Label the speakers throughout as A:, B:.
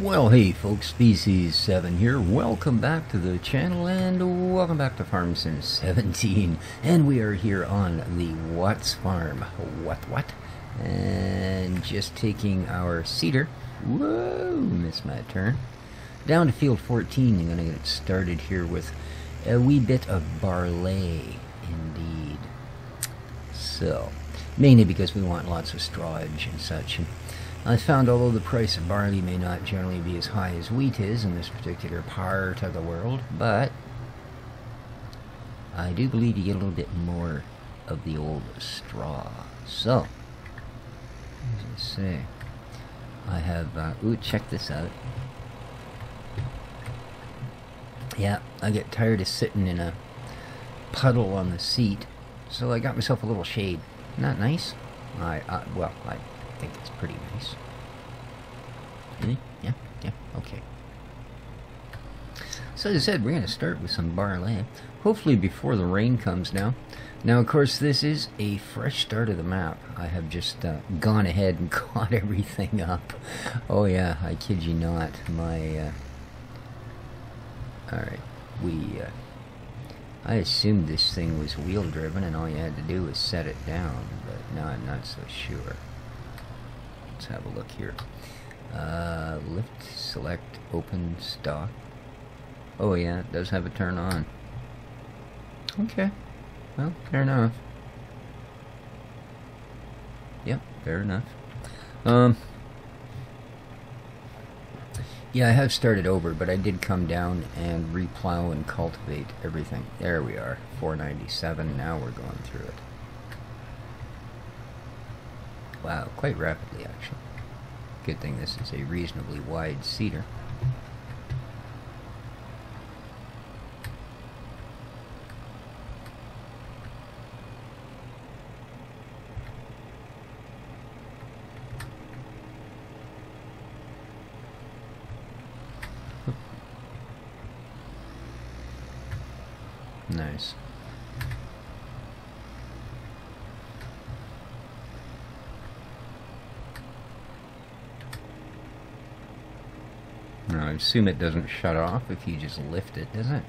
A: Well, hey folks, Species7 here. Welcome back to the channel and welcome back to Farm Sim 17. And we are here on the Watts farm. What? And just taking our cedar. Whoa, missed my turn. Down to field 14. I'm going to get started here with a wee bit of barley, indeed. So, mainly because we want lots of strawage and such. I found although the price of barley may not generally be as high as wheat is in this particular part of the world, but I do believe you get a little bit more of the old straw. So, as I say, I have, ooh, check this out. Yeah, I get tired of sitting in a puddle on the seat, so I got myself a little shade. Not nice? Well, I think it's pretty nice. Really? Yeah, okay. So as I said, we're going to start with some barley, hopefully before the rain comes now. Now, of course, this is a fresh start of the map. I have just gone ahead and caught everything up. Oh yeah, I kid you not. Alright, I assumed this thing was wheel driven and all you had to do was set it down, but no, I'm not so sure. Let's have a look here. Lift, select, open, stock. Oh yeah, it does have a turn on. Okay, well, fair enough. Yep, fair enough. Yeah, I have started over, but I did come down and replow and cultivate everything. There we are, 497, now we're going through it. Wow, quite rapidly actually. Good thing this is a reasonably wide cedar. Nice. Now, I assume it doesn't shut off if you just lift it, does it?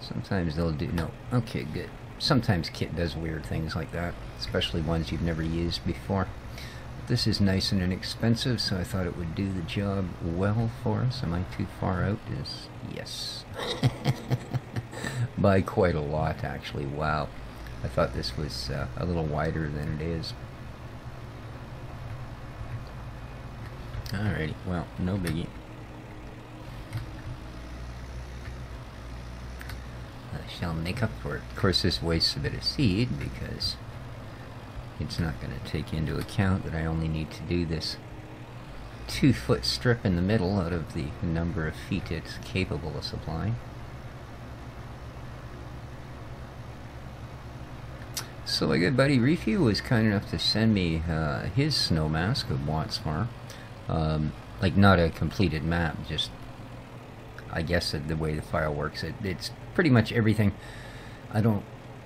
A: Sometimes they'll do... No. Okay, good. Sometimes kit does weird things like that, especially ones you've never used before. This is nice and inexpensive, so I thought it would do the job well for us. Am I too far out? Yes. By quite a lot, actually. Wow. I thought this was a little wider than it is. Alrighty, well, no biggie. I shall make up for it. Of course, this wastes a bit of seed because it's not going to take into account that I only need to do this 2-foot strip in the middle out of the number of feet it's capable of supplying. So my good buddy Reefy was kind enough to send me his snow mask of Watts Farm. Like not a completed map, just I guess the way the file works, it's pretty much everything.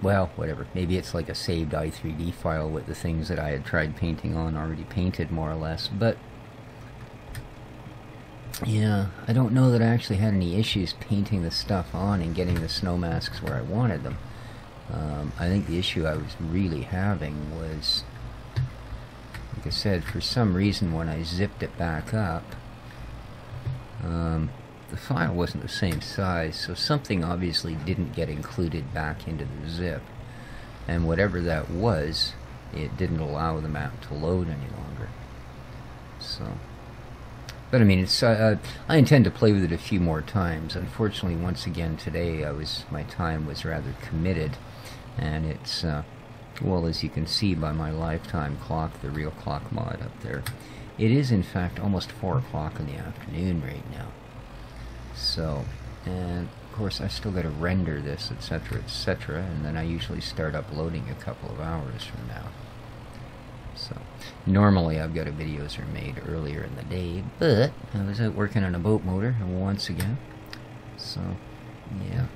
A: Well, whatever, maybe it's like a saved i3D file with the things that I had tried painting on already painted more or less, but yeah, I don't know that I actually had any issues painting the stuff on and getting the snow masks where I wanted them. I think the issue I was really having was, like I said, for some reason when I zipped it back up, the file wasn't the same size, so something obviously didn't get included back into the zip. And whatever that was, it didn't allow the map to load any longer. So, but I mean, it's I intend to play with it a few more times. Unfortunately, once again today, my time was rather committed. And it's, well, as you can see by my lifetime clock, the real clock mod up there, it is in fact almost 4 o'clock in the afternoon right now. So, and of course I still got to render this, etc., etc., and then I usually start uploading a couple of hours from now. So, normally I've got videos are made earlier in the day, but I was out working on a boat motor once again. So, yeah.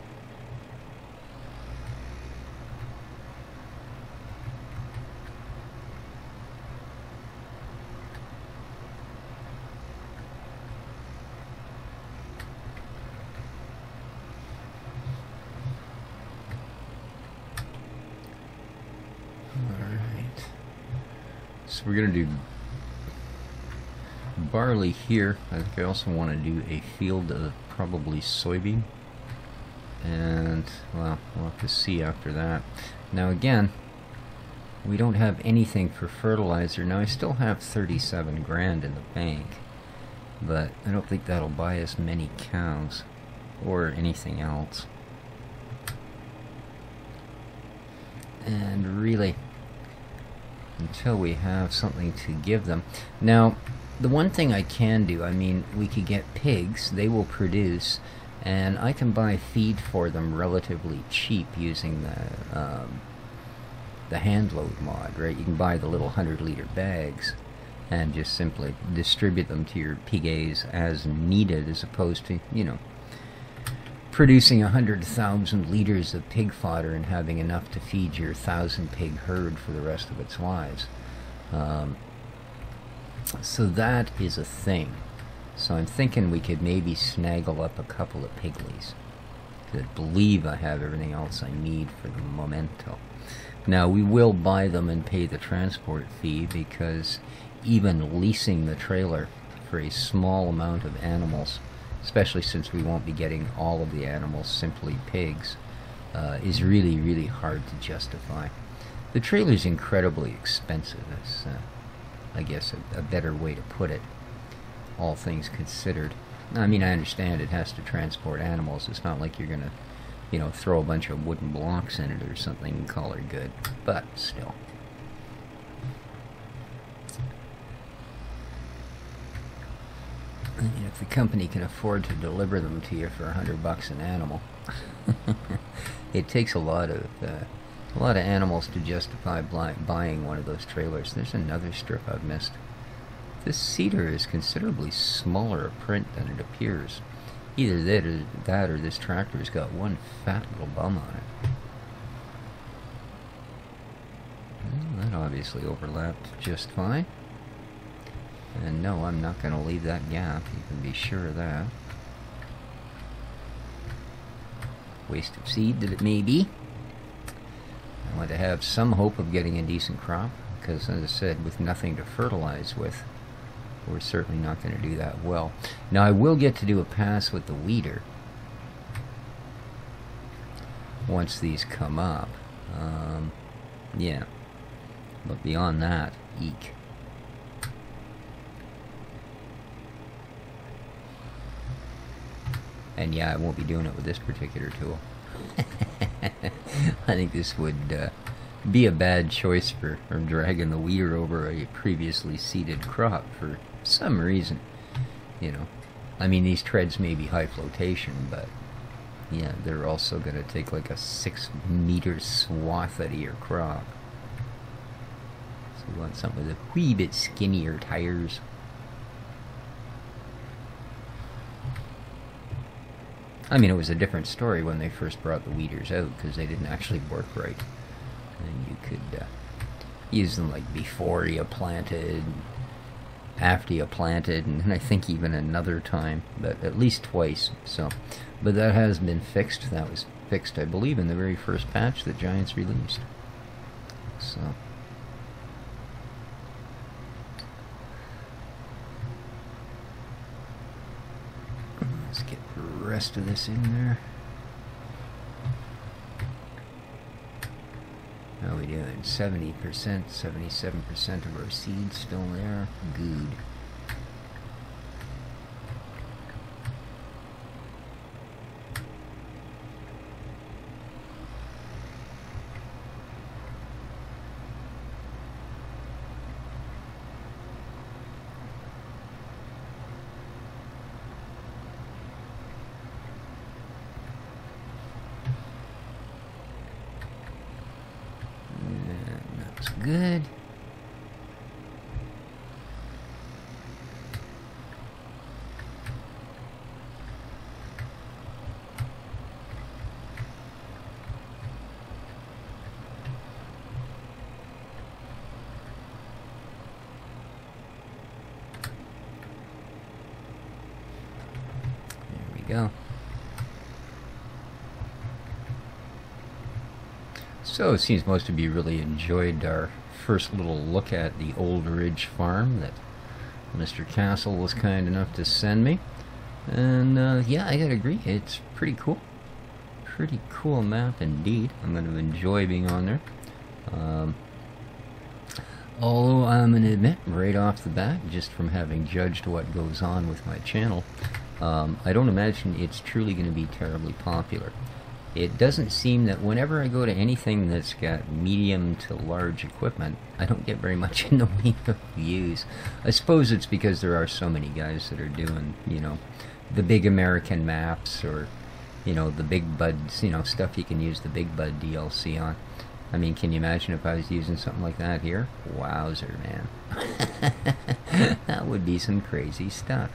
A: So we're going to do barley here. I think I also want to do a field of probably soybean. And, well, we'll have to see after that. Now again, we don't have anything for fertilizer. Now I still have 37 grand in the bank, but I don't think that'll buy us many cows or anything else. And really, until we have something to give them. Now, the one thing I can do, I mean, we could get pigs, they will produce, and I can buy feed for them relatively cheap using the hand load mod, right? You can buy the little 100-liter bags and just simply distribute them to your pigs as needed, as opposed to, you know, producing 100,000 liters of pig fodder and having enough to feed your 1,000-pig herd for the rest of its lives. So that is a thing. So I'm thinking we could maybe snaggle up a couple of piglies. I believe I have everything else I need for the momento. Now we will buy them and pay the transport fee, because even leasing the trailer for a small amount of animals, especially since we won't be getting all of the animals, simply pigs, is really, really hard to justify. The trailer's incredibly expensive. That's, I guess, a better way to put it, all things considered. I mean, I understand it has to transport animals. It's not like you're going to, you know, throw a bunch of wooden blocks in it or something and call her good, but still. I mean, if the company can afford to deliver them to you for $100 an animal, it takes a lot of animals to justify buying one of those trailers. There's another strip I've missed. This cedar is considerably smaller a print than it appears. Either that or this tractor's got one fat little bum on it. Well, that obviously overlapped just fine. And no, I'm not going to leave that gap, you can be sure of that. Waste of seed that it may be. I want to have some hope of getting a decent crop, because as I said, with nothing to fertilize with, we're certainly not going to do that well. Now I will get to do a pass with the weeder once these come up. Yeah, but beyond that, eek. And yeah, I won't be doing it with this particular tool. I think this would be a bad choice for dragging the weeder over a previously seeded crop for some reason. You know, I mean, these treads may be high flotation, but yeah, they're also going to take like a 6-meter swath out of your crop. So we want something with a wee bit skinnier tires. I mean, it was a different story when they first brought the weeders out, because they didn't actually work right. And you could use them like before you planted, after you planted, and I think even another time, but at least twice. So, but that has been fixed. That was fixed, I believe, in the very first patch that Giants released. So. Let's get the rest of this in there. How are we doing? 70%, 77% of our seeds still there. Good. Good. There we go. So it seems most of you really enjoyed our first little look at the Old Ridge farm that Mr. Castle was kind enough to send me. And yeah, I gotta agree, it's pretty cool. Pretty cool map indeed. I'm going to enjoy being on there. Although I'm going to admit right off the bat, just from having judged what goes on with my channel, I don't imagine it's truly going to be terribly popular. It doesn't seem that whenever I go to anything that's got medium to large equipment, I don't get very much in the way of views. I suppose it's because there are so many guys that are doing, you know, the big American maps, or, you know, the Big Buds, you know, stuff you can use the Big Bud DLC on. I mean, can you imagine if I was using something like that here? Wowzer, man. That would be some crazy stuff.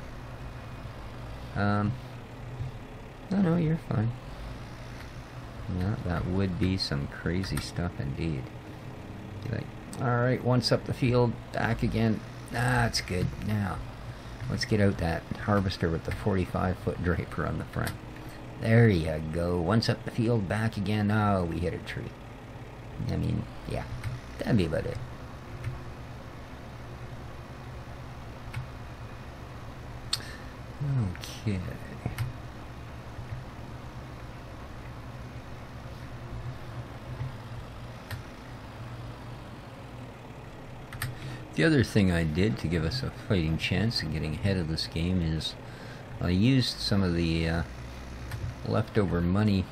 A: No, you're fine. Yeah, that would be some crazy stuff indeed. Be like, alright, once up the field, back again. That's good. Now, let's get out that harvester with the 45-foot draper on the front. There you go. Once up the field, back again. Oh, we hit a tree. I mean, yeah, that'd be about it. Okay. The other thing I did to give us a fighting chance of getting ahead of this game is I used some of the leftover money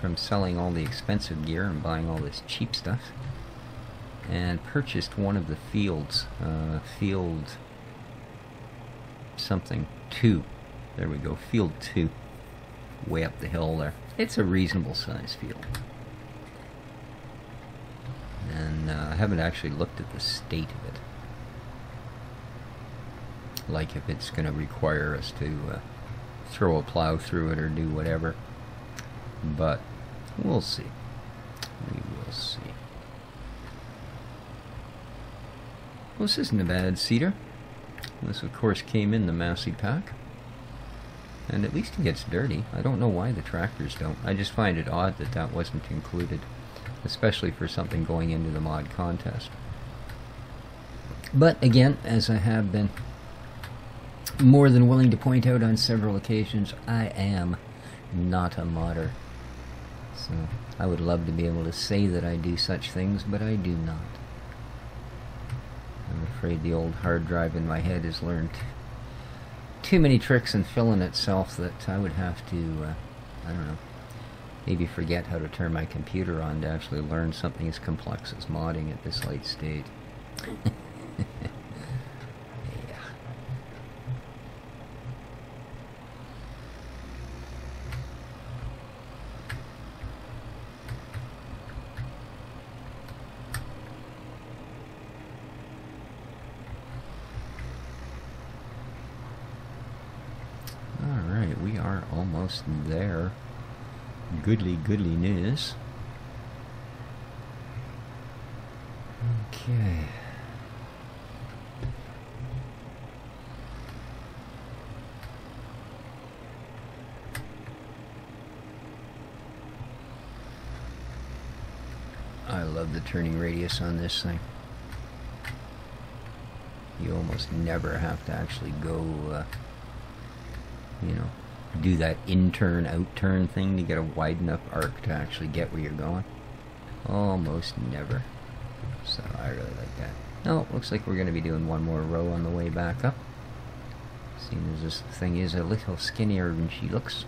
A: from selling all the expensive gear and buying all this cheap stuff, and purchased one of the fields, field something 2. There we go, field 2, way up the hill there. It's a reasonable size field. And I haven't actually looked at the state of it. Like if it's going to require us to throw a plow through it or do whatever. But we'll see. We will see. Well, this isn't a bad cedar. This, of course, came in the Massey pack. And at least it gets dirty. I don't know why the tractors don't. I just find it odd that that wasn't included, especially for something going into the mod contest. But again, as I have been more than willing to point out on several occasions, I am not a modder. So I would love to be able to say that I do such things, but I do not. I'm afraid the old hard drive in my head has learned too many tricks and filling itself that I would have to, I don't know, maybe forget how to turn my computer on to actually learn something as complex as modding at this late stage. Yeah. Alright, we are almost there. Goodly news. Okay. I love the turning radius on this thing. You almost never have to actually go, you know, do that in-turn, out-turn thing to get a wide enough arc to actually get where you're going. Almost never. So I really like that. Oh, looks like we're going to be doing one more row on the way back up. Seeing as this thing is a little skinnier than she looks.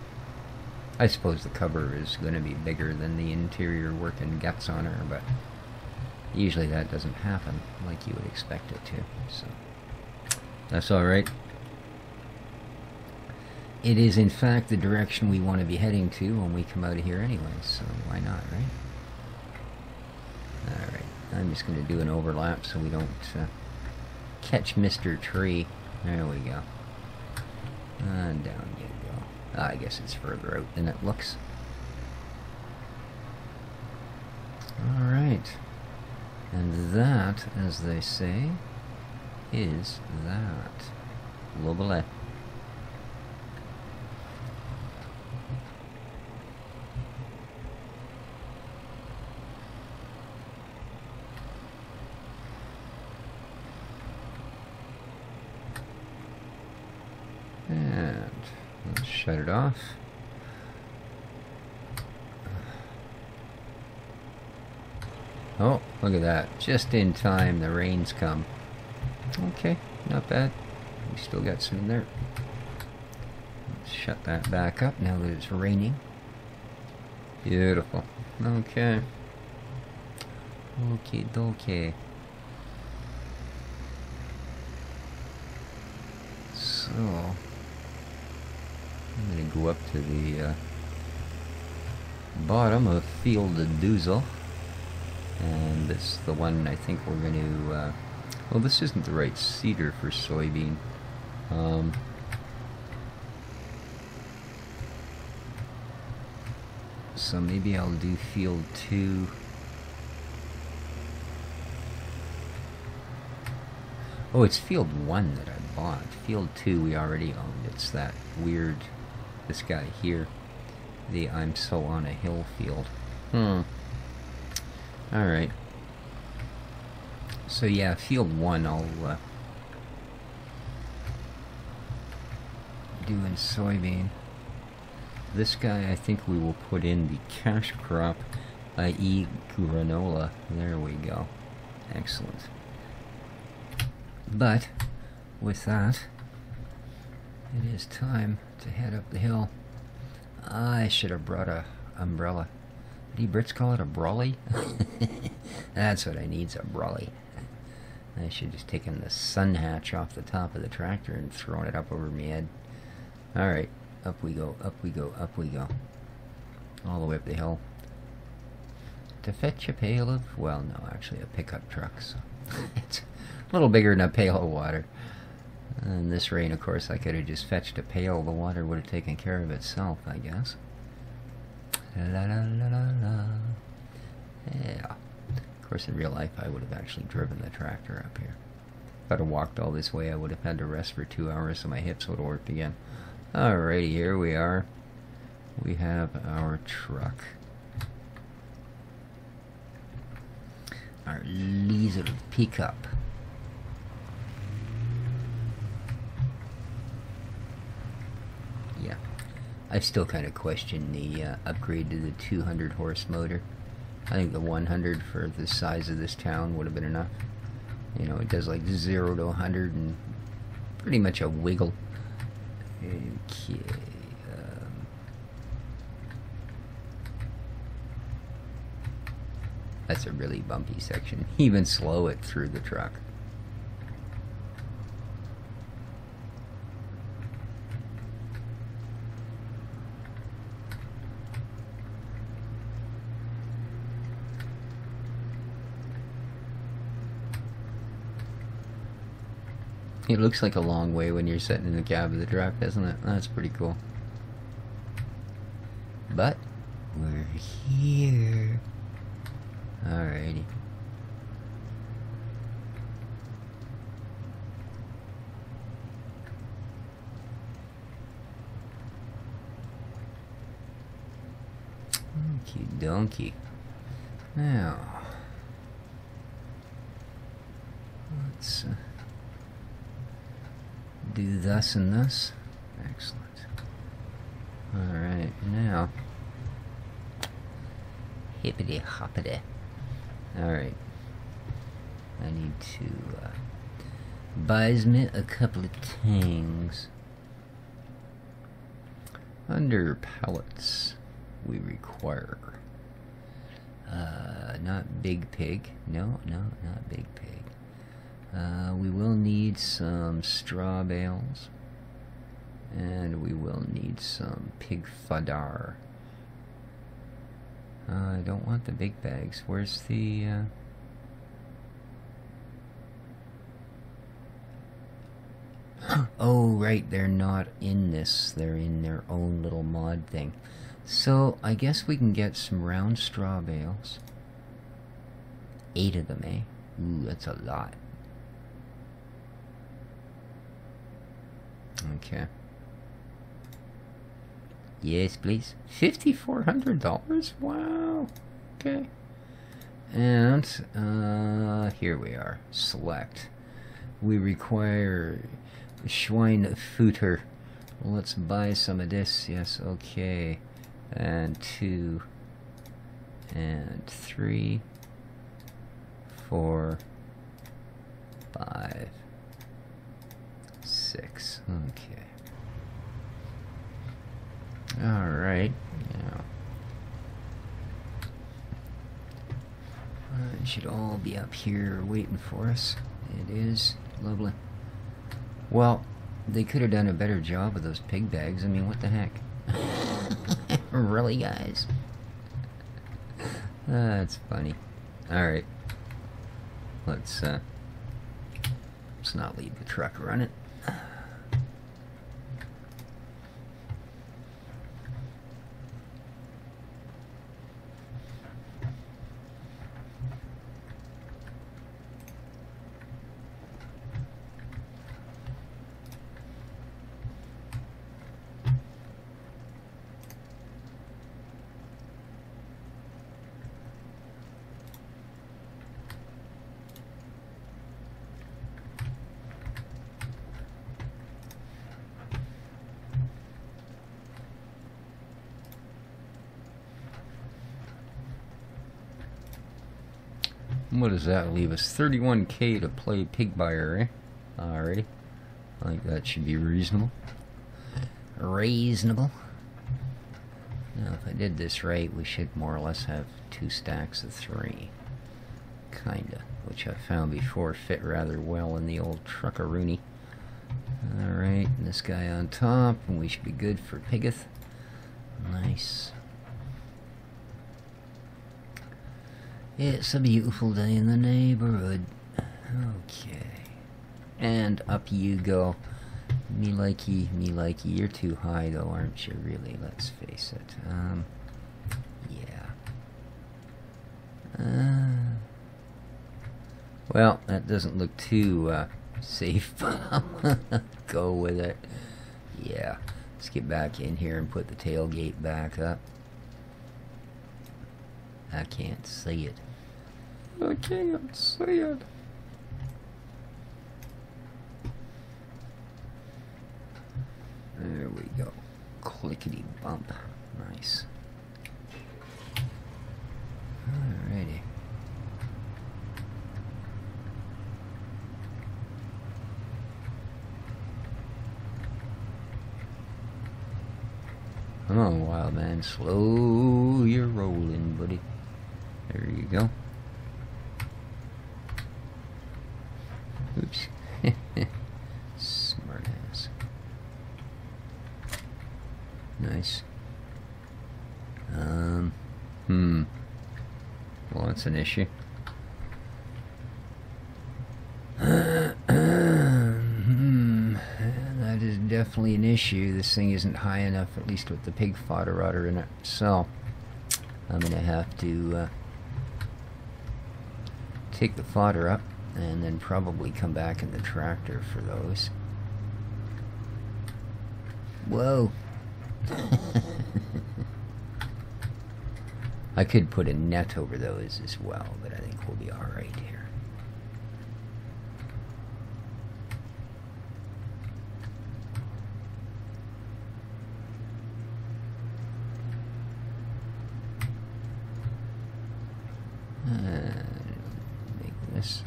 A: I suppose the cover is going to be bigger than the interior working guts on her, but usually that doesn't happen like you would expect it to. So that's alright. It is in fact the direction we want to be heading to when we come out of here anyway, so why not, right? Alright, I'm just going to do an overlap so we don't catch Mr. Tree. There we go. And down you go. I guess it's further out than it looks. Alright. And that, as they say, is that. Lobele. shut it off. Oh, look at that. Just in time, the rain's come. Okay, not bad. We still got some in there. Let's shut that back up now that it's raining. Beautiful. Okay. Okay, okay. So, I'm going to go up to the bottom of Field Doozle. And this is the one I think we're going to, well, this isn't the right seeder for soybean. So maybe I'll do Field 2. Oh, it's Field 1 that I bought. Field 2 we already owned. It's that weird, this guy here. The I'm So On a Hill field. Alright. So yeah, Field 1 I'll do in soybean. This guy I think we will put in the cash crop, i.e. granola. There we go. Excellent. But with that, it is time to head up the hill. I should have brought a umbrella. Do you Brits call it a brolly? That's what I need's a brolly. I should just taken the sun hatch off the top of the tractor and thrown it up over my head. Alright, up we go, up we go, up we go. All the way up the hill. To fetch a pail of, well no, actually a pickup truck, so it's a little bigger than a pail of water. And this rain, of course, I could have just fetched a pail. The water would have taken care of itself, I guess. La la la la la. Yeah. Of course, in real life, I would have actually driven the tractor up here. If I'd have walked all this way, I would have had to rest for 2 hours, so my hips would have worked again. Alrighty, here we are. We have our truck. Our lizard pickup. Yeah. I still kind of question the upgrade to the 200 horse motor. I think the 100 for the size of this town would have been enough. You know, it does like 0 to 100 and pretty much a wiggle. Okay. That's a really bumpy section. Even slow it through the truck. It looks like a long way when you're sitting in the cab of the truck, doesn't it? That's pretty cool. But we're here. Alrighty. Okie dokie. Now, let's do thus and thus. Excellent. Alright, now, hippity hoppity. Alright. I need to buys me a couple of things. Under pallets, we require not big pig. No, not big pig. We will need some straw bales, and we will need some pig fodder. I don't want the big bags. Where's the... Oh, right, they're not in this. They're in their own little mod thing. So, I guess we can get some round straw bales. 8 of them, eh? Ooh, that's a lot. Okay. Yes, please. $5,400? Wow. Okay. And, here we are. Select. We require Schweinefutter Let's buy some of this. Yes, okay. And 2 and 3, 4, 5, 6. Okay. Alright. Now, it should all be up here waiting for us. It is. Lovely. Well, they could have done a better job with those pig bags. I mean, what the heck? Really, guys? That's funny. Alright. Let's not leave the truck running. What does that leave us? 31K to play pig buyer, eh? Alrighty. I think that should be reasonable. Reasonable. Now, if I did this right, we should more or less have 2 stacks of 3. Kinda. Which I found before fit rather well in the old truckaroony. Alright, this guy on top, and we should be good for Piggeth. Nice. It's a beautiful day in the neighborhood. Okay. And up you go. Me likey, you're too high though, aren't you, really? Let's face it. Yeah. Well, that doesn't look too, safe. Go with it. Yeah. Let's get back in here and put the tailgate back up. I can't see it. I can't see it. There we go. Clickety bump. Nice. Alrighty. Come on, wild man. Slow your rolling, buddy. There you go. Oops. Smart ass. Nice. Well, that's an issue. That is definitely an issue. This thing isn't high enough, at least with the pig fodder rotter in it. So, I'm going to have to take the fodder up and then probably come back in the tractor for those. Whoa. I could put a net over those as well, but I think we'll be alright here. Make this.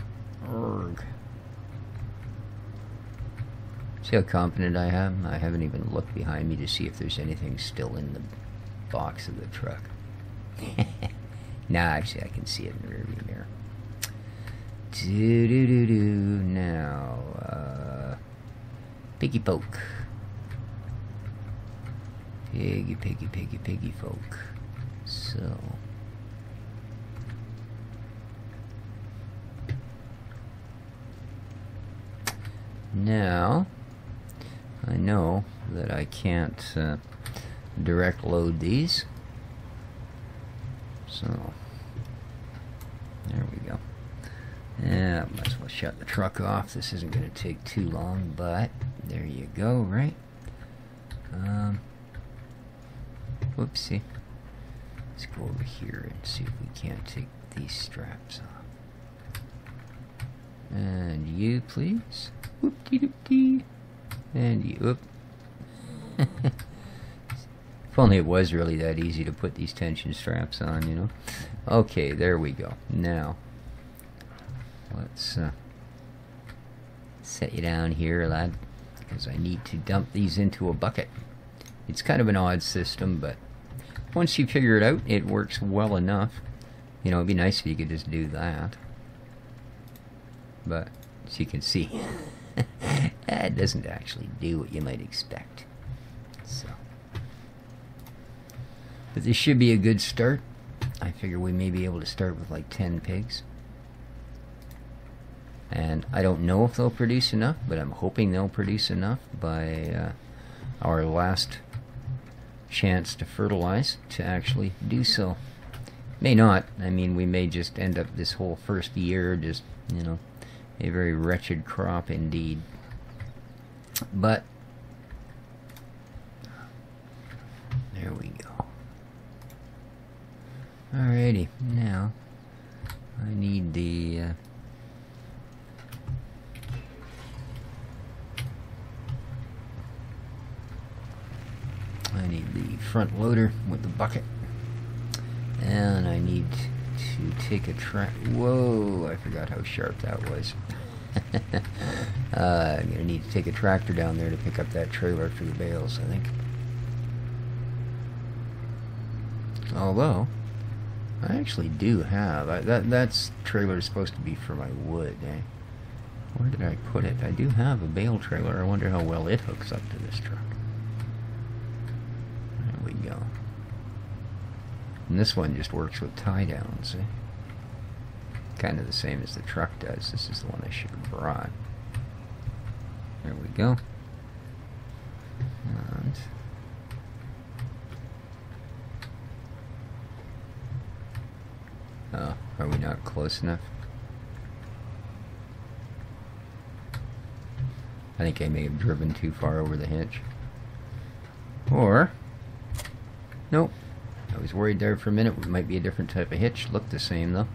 A: See how confident I am? I haven't even looked behind me to see if there's anything still in the box of the truck. Nah, actually I can see it in the rearview mirror. Now, piggy poke. Piggy folk. So. Now, I know that I can't direct load these. So, there we go. Yeah, might as well shut the truck off. This isn't going to take too long, but there you go, right? Whoopsie. Let's go over here and see if we can't take these straps off. And you, please. Whoop-dee-doop-dee. And you. Whoop. If only it was really that easy to put these tension straps on, you know. Okay, there we go. Now, let's set you down here, lad, because I need to dump these into a bucket. It's kind of an odd system, but once you figure it out, it works well enough. You know, it'd be nice if you could just do that. But, as you can see, it doesn't actually do what you might expect. So, but this should be a good start. I figure we may be able to start with like 10 pigs. And I don't know if they'll produce enough, but I'm hoping they'll produce enough by our last chance to fertilize to actually do so. May not. I mean, we may just end up this whole first year just, you know, a very wretched crop indeed. But there we go. Alrighty, now I need the front loader with the bucket, and I need to take a whoa, I forgot how sharp that was. I'm gonna need to take a tractor down there to pick up that trailer for the bales, I think. Although I actually do have that's trailer is supposed to be for my wood, eh? Where did I put it? I do have a bale trailer. I wonder how well it hooks up to this truck. There we go. And this one just works with tie downs, eh? Kind of the same as the truck does. This is the one I should have brought. There we go. And oh, are we not close enough? I think I may have driven too far over the hitch. Or, nope. I was worried there for a minute. It might be a different type of hitch. Looked the same though.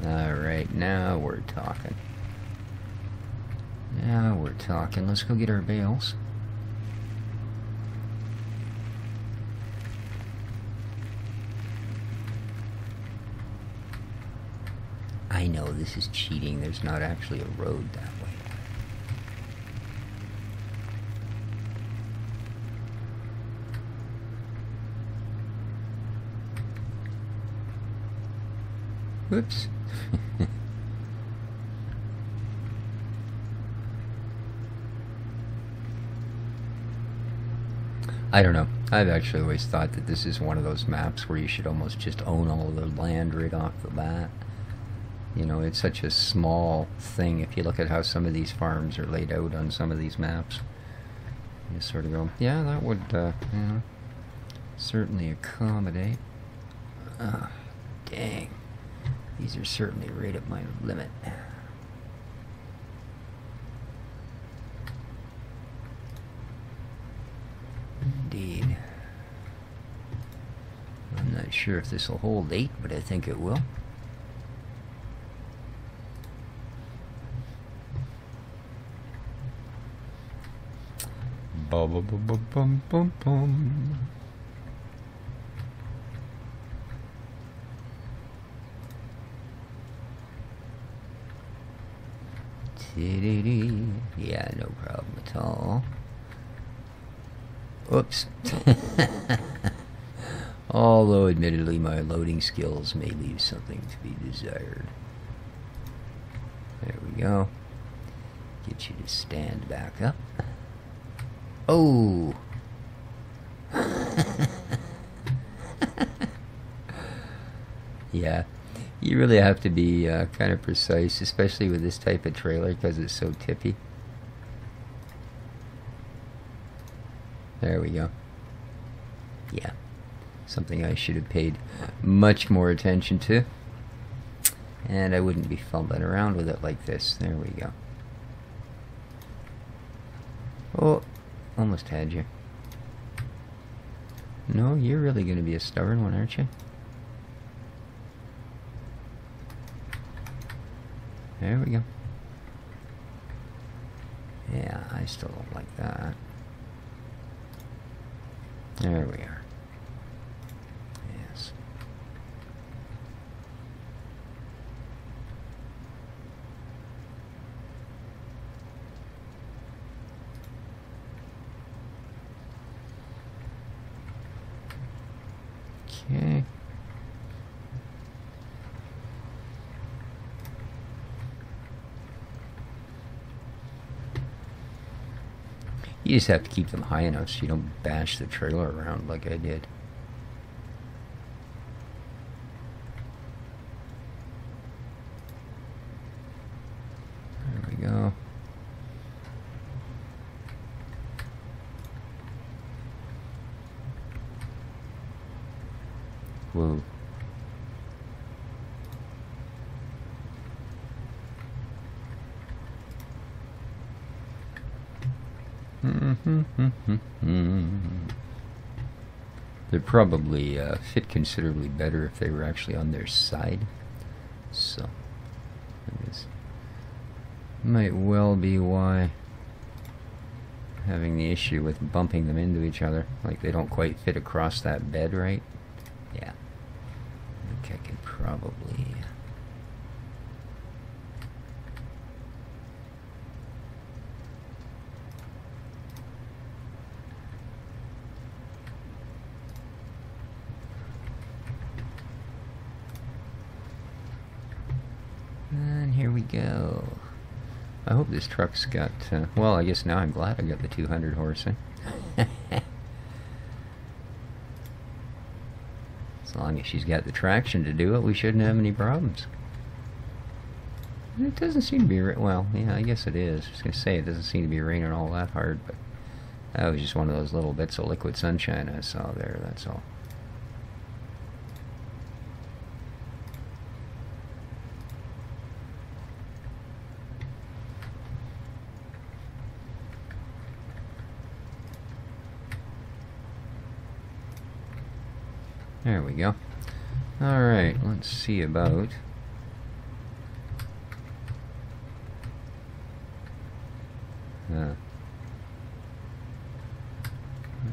A: Alright, now we're talking. Now we're talking. Let's go get our bales. I know this is cheating. There's not actually a road that way. Whoops. I don't know. I've actually always thought that this is one of those maps where you should almost just own all of the land right off the bat. You know, it's such a small thing. If you look at how some of these farms are laid out on some of these maps, you sort of go, yeah, that would, you know, certainly accommodate. Ah, dang. These are certainly right at my limit. Indeed. I'm not sure if this will hold 8, but I think it will. Bum bum bum bum bum bum. Yeah, no problem at all. Oops. Although admittedly my loading skills may leave something to be desired. There we go. Get you to stand back up. Oh! Yeah. You really have to be kind of precise, especially with this type of trailer because it's so tippy. There we go. Yeah. Something I should have paid much more attention to. And I wouldn't be fumbling around with it like this. There we go. Oh, almost had you. No, you're really going to be a stubborn one, aren't you? There we go. Yeah, I still don't like that. There we are. Yes. Okay. You just have to keep them high enough so you don't bash the trailer around like I did. There we go. Whoa. They'd probably fit considerably better if they were actually on their side. So, I guess might well be why having the issue with bumping them into each other, like they don't quite fit across that bed right. Yeah, I think I could probably. And here we go. I hope this truck's got, well, I guess now I'm glad I got the 200 horse in. As long as she's got the traction to do it, we shouldn't have any problems. It doesn't seem to be, well, yeah, I guess it is. I was going to say, it doesn't seem to be raining all that hard, but that was just one of those little bits of liquid sunshine I saw there, that's all. There we go. Alright, let's see about let's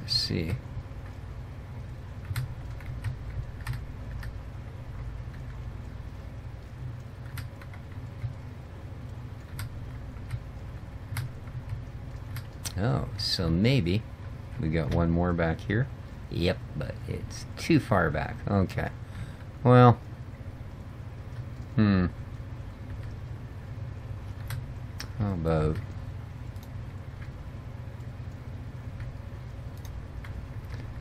A: see. Oh, so maybe we got one more back here. Yep, but it's too far back. Okay. Well. How about...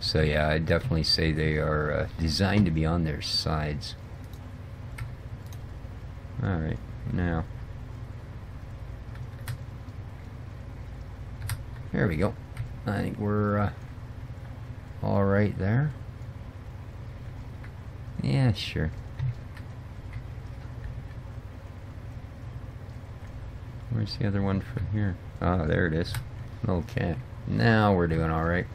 A: So yeah, I'd definitely say they are designed to be on their sides. Alright, now. There we go. I think we're... all right there. Yeah, sure. Where's the other one from here? Oh, there it is. Okay. Now we're doing all right.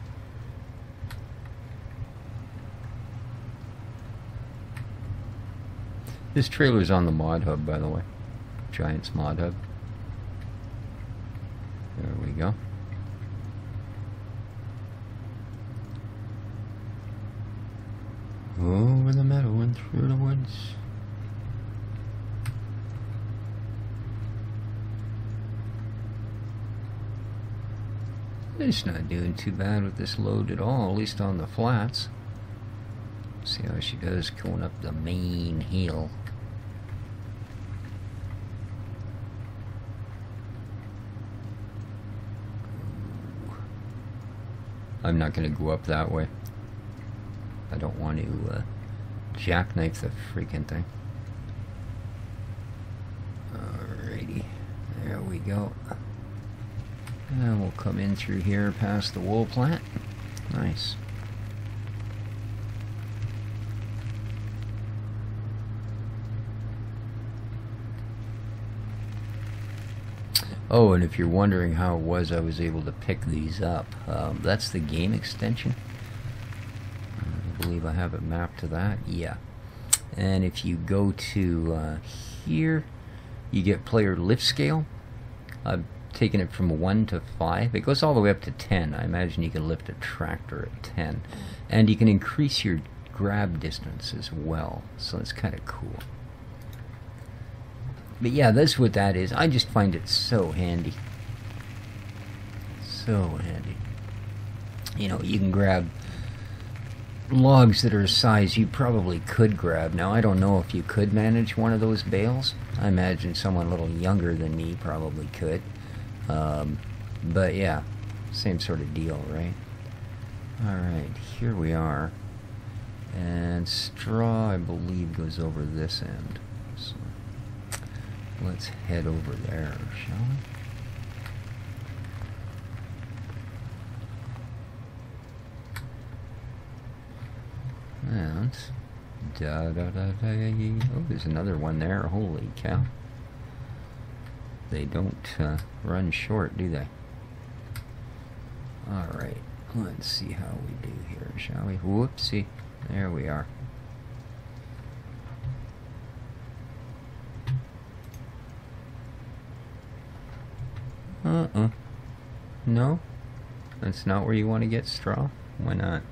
A: This trailer's on the mod hub, by the way. Giant's mod hub. There we go. Over the meadow and through the woods. It's not doing too bad with this load at all, at least on the flats. See how she does going up the main hill. I'm not going to go up that way. I don't want to jackknife the freaking thing. Alrighty, there we go. And we'll come in through here past the wool plant. Nice. Oh, and if you're wondering how it was I was able to pick these up, that's the game extension. I believe I have it mapped to that. Yeah. And if you go to here, you get player lift scale. taken it from 1 to 5. It goes all the way up to 10. I imagine you can lift a tractor at 10. And you can increase your grab distance as well. So it's kind of cool. But yeah, that's what that is. I just find it so handy. So handy. You know, you can grab logs that are a size you probably could grab. Now, I don't know if you could manage one of those bales. I imagine someone a little younger than me probably could. But yeah, same sort of deal, right? Alright, here we are. And straw, I believe, goes over this end. So let's head over there, shall we? And oh, there's another one there. Holy cow. They don't run short, do they? Alright, let's see how we do here, shall we? Whoopsie. There we are. No? That's not where you want to get straw? Why not?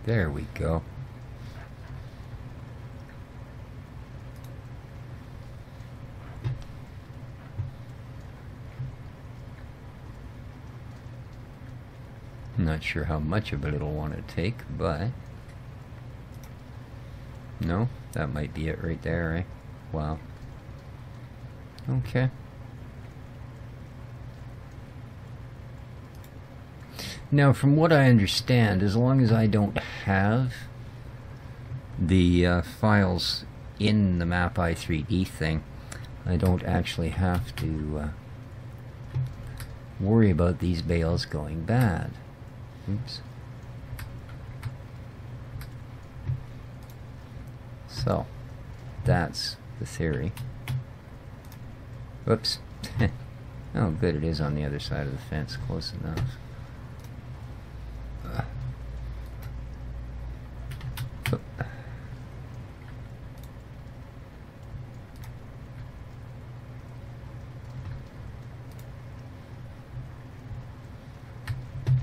A: There we go. I'm not sure how much of it it'll want to take, but no, that might be it right there, eh? Wow. Okay. Now, from what I understand, as long as I don't have the files in the map i3D thing, I don't actually have to worry about these bales going bad. Oops. So, that's the theory. Whoops. Oh, good, it is on the other side of the fence. Close enough.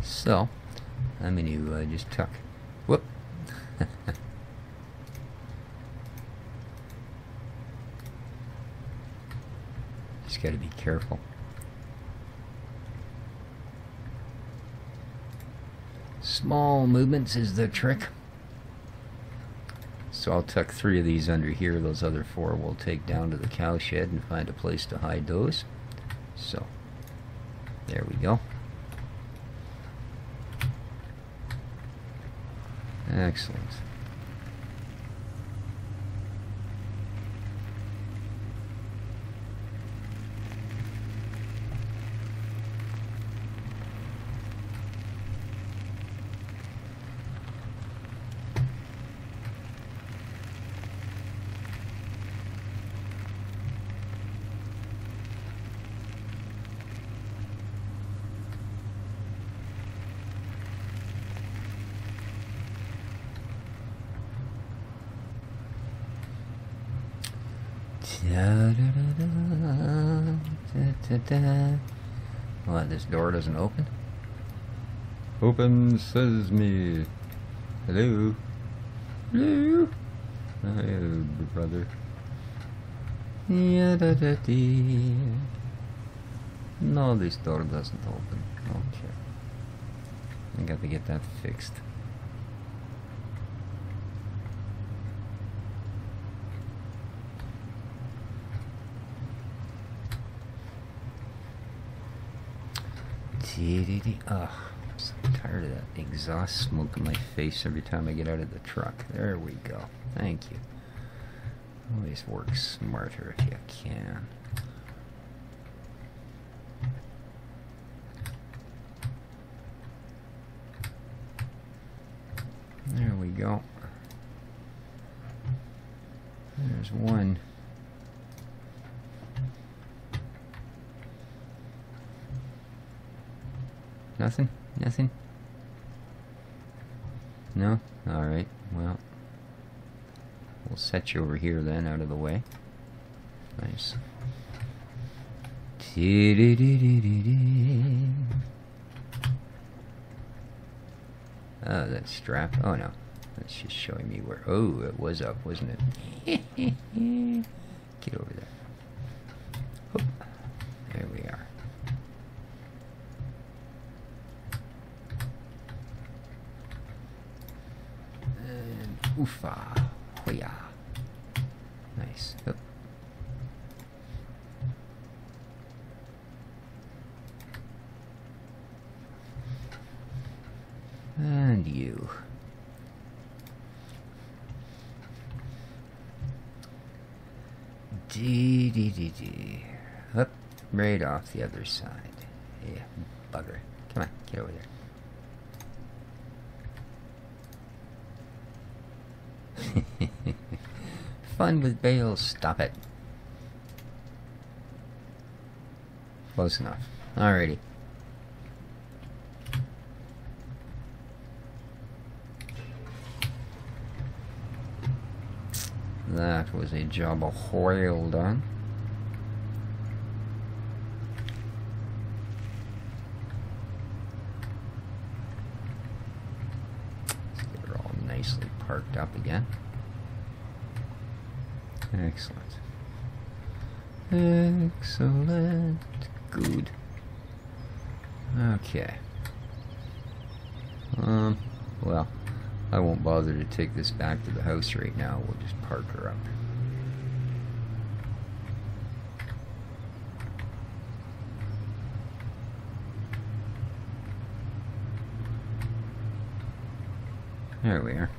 A: So, I'm going to just tuck. Whoop. Just got to be careful. Small movements is the trick. So I'll tuck 3 of these under here. Those other 4 we'll take down to the cow shed and find a place to hide those. So, there we go. Excellent. What, this door doesn't open? Open sesame. Hello? Hello? Hello, brother. No, this door doesn't open. Okay. I got to get that fixed. Ugh, I'm so tired of that exhaust smoke in my face every time I get out of the truck. There we go. Thank you. Always work smarter if you can. There we go. There's one. Nothing? Nothing? No? Alright, well. We'll set you over here then, out of the way. Nice. Oh, that strap. Oh no. That's just showing me where. Oh, it was up, wasn't it? Get over there. Oop. There we are. And oofa. Hoya. Nice. Oop. And you. D. Up, right off the other side. Yeah, bugger. Come on, get over there. Fun with bales, stop it. Close enough. Alrighty. That was a job well done. Let's get her all nicely parked up again. Excellent. Excellent. Good. Okay. Well, I won't bother to take this back to the house right now. We'll just park her up. There we are.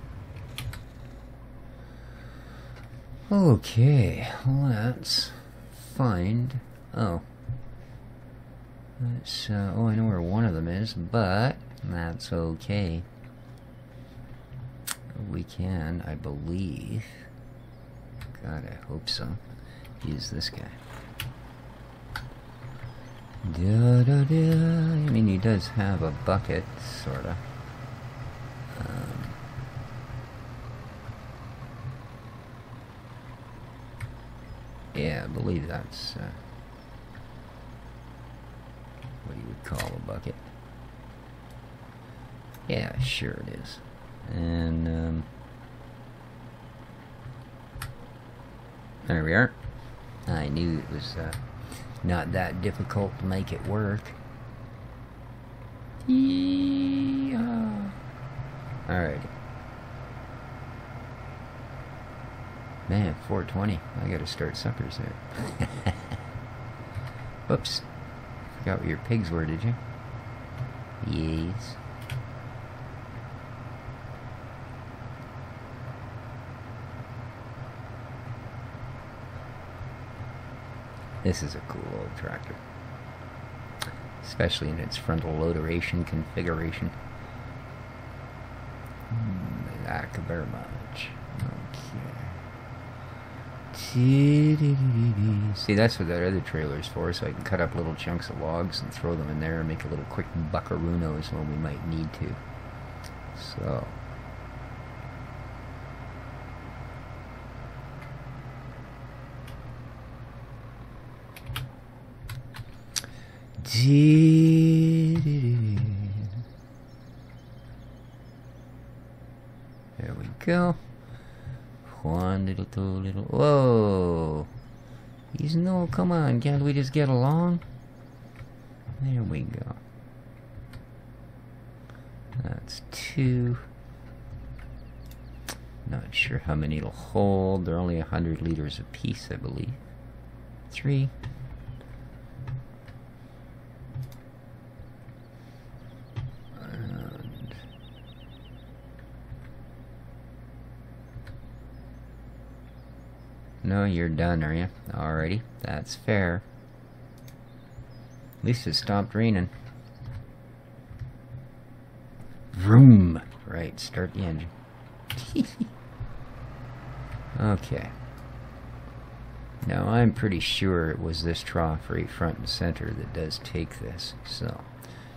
A: Okay, let's find... Oh. Let's, oh, I know where one of them is, but that's okay. We can, I believe, God, I hope so, use this guy. I mean, he does have a bucket, sorta. Yeah, I believe that's what you would call a bucket. Yeah, sure it is. And there we are. I knew it was not that difficult to make it work. Yeah. Alrighty. Man, 4:20. I gotta start suppers there. Whoops. Forgot where your pigs were, did you? Yes. This is a cool old tractor, especially in its frontal loaderation configuration. Thank you very much. Okay. See, that's what that other trailer is for, so I can cut up little chunks of logs and throw them in there and make a little quick buckaroos when we might need to. So... There we go. One little, two little. Whoa! He's no, come on, can't we just get along? There we go. That's two. Not sure how many it'll hold. They're only 100 liters apiece, I believe. Three. No, you're done, are you? Alrighty, that's fair. At least it stopped raining. Vroom! Right, start the engine. Okay. Now, I'm pretty sure it was this trough right front and center that does take this. So,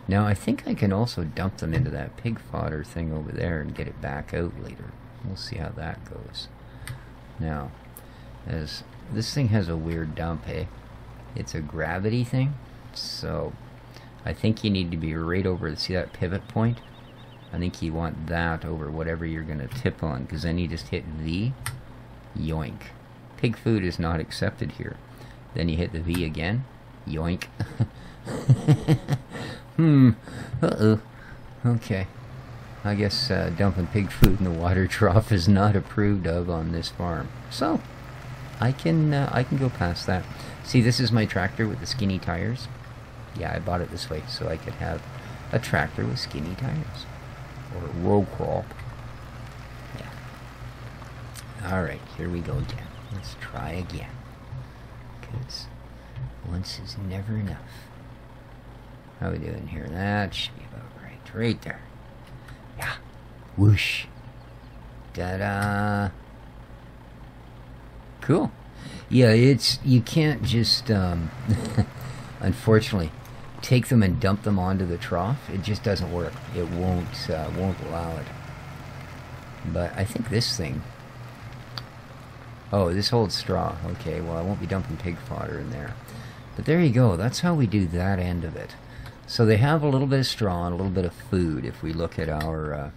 A: Now I think I can also dump them into that pig fodder thing over there and get it back out later. We'll see how that goes. Now, as this thing has a weird dump, eh? It's a gravity thing, so I think you need to be right over, see that pivot point? I think you want that over whatever you're going to tip on, because then you just hit V, yoink. Pig food is not accepted here. Then you hit the V again, yoink. Uh-oh. Okay. I guess dumping pig food in the water trough is not approved of on this farm. So, I can go past that. See, this is my tractor with the skinny tires. Yeah, I bought it this way so I could have a tractor with skinny tires. Or a row crop. Yeah. Alright, here we go again. Let's try again. Because once is never enough. How are we doing here? That should be about right. Right there. Yeah. Whoosh. Ta-da. Cool. Yeah, you can't just, unfortunately, take them and dump them onto the trough. It just doesn't work. It won't allow it. But I think this thing... Oh, this holds straw. Okay, well, I won't be dumping pig fodder in there. But there you go. That's how we do that end of it. So they have a little bit of straw and a little bit of food. If we look at our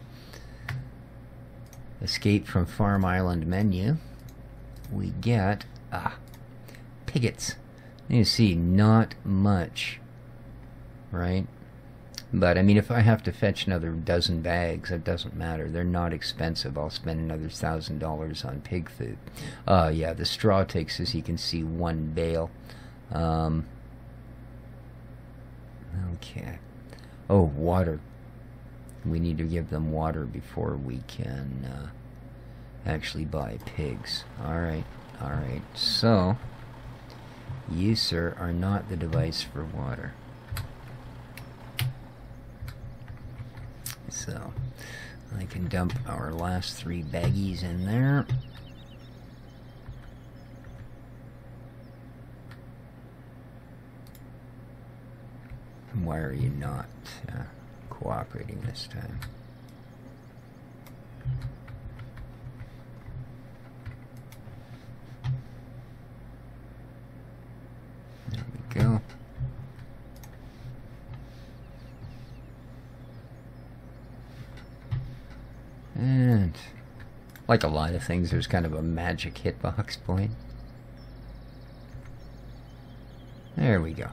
A: Escape from Farm Island menu, we get piggets. You see, not much, right? But I mean, if I have to fetch another dozen bags, it doesn't matter. They're not expensive. I'll spend another $1,000 on pig food. Yeah, the straw takes, as you can see, 1 bale. Okay. Oh, water. We need to give them water before we can actually buy pigs. Alright, alright. So, you, sir, are not the device for water. So, I can dump our last 3 baggies in there. Why are you not cooperating this time? There we go. And like a lot of things, there's kind of a magic hitbox point. There we go.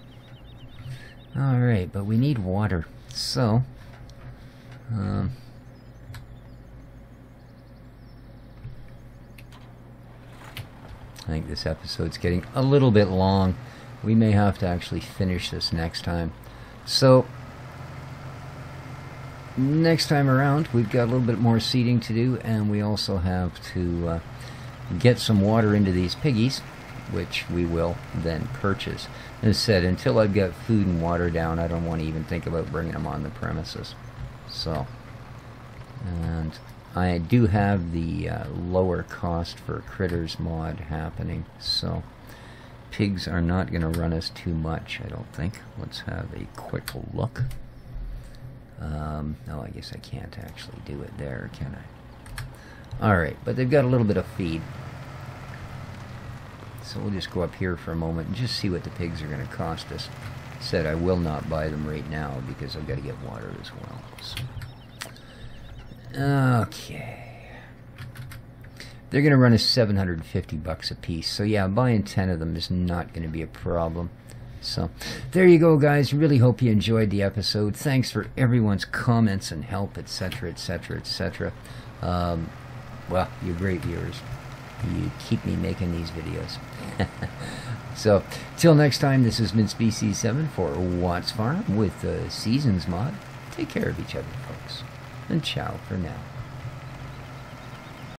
A: Alright, but we need water, so I think this episode's getting a little bit long. We may have to actually finish this next time. So next time around, we've got a little bit more seeding to do, and we also have to get some water into these piggies, which we will then purchase. As I said, until I've got food and water down, I don't want to even think about bringing them on the premises. So, and I do have the lower cost for critters mod happening, so pigs are not going to run us too much, I don't think. Let's have a quick look. No, I guess I can't actually do it there, can I? Alright, but they've got a little bit of feed. So we'll just go up here for a moment and just see what the pigs are going to cost us. Said I will not buy them right now because I've got to get water as well. So. Okay. They're going to run us $750 a piece. So yeah, buying 10 of them is not going to be a problem. So there you go, guys. Really hope you enjoyed the episode. Thanks for everyone's comments and help, etc., etc., etc. Well, you're great viewers. You keep me making these videos. So, till next time, this has been Species7 for Watts Farm with the Seasons mod. Take care of each other, folks. And ciao for now.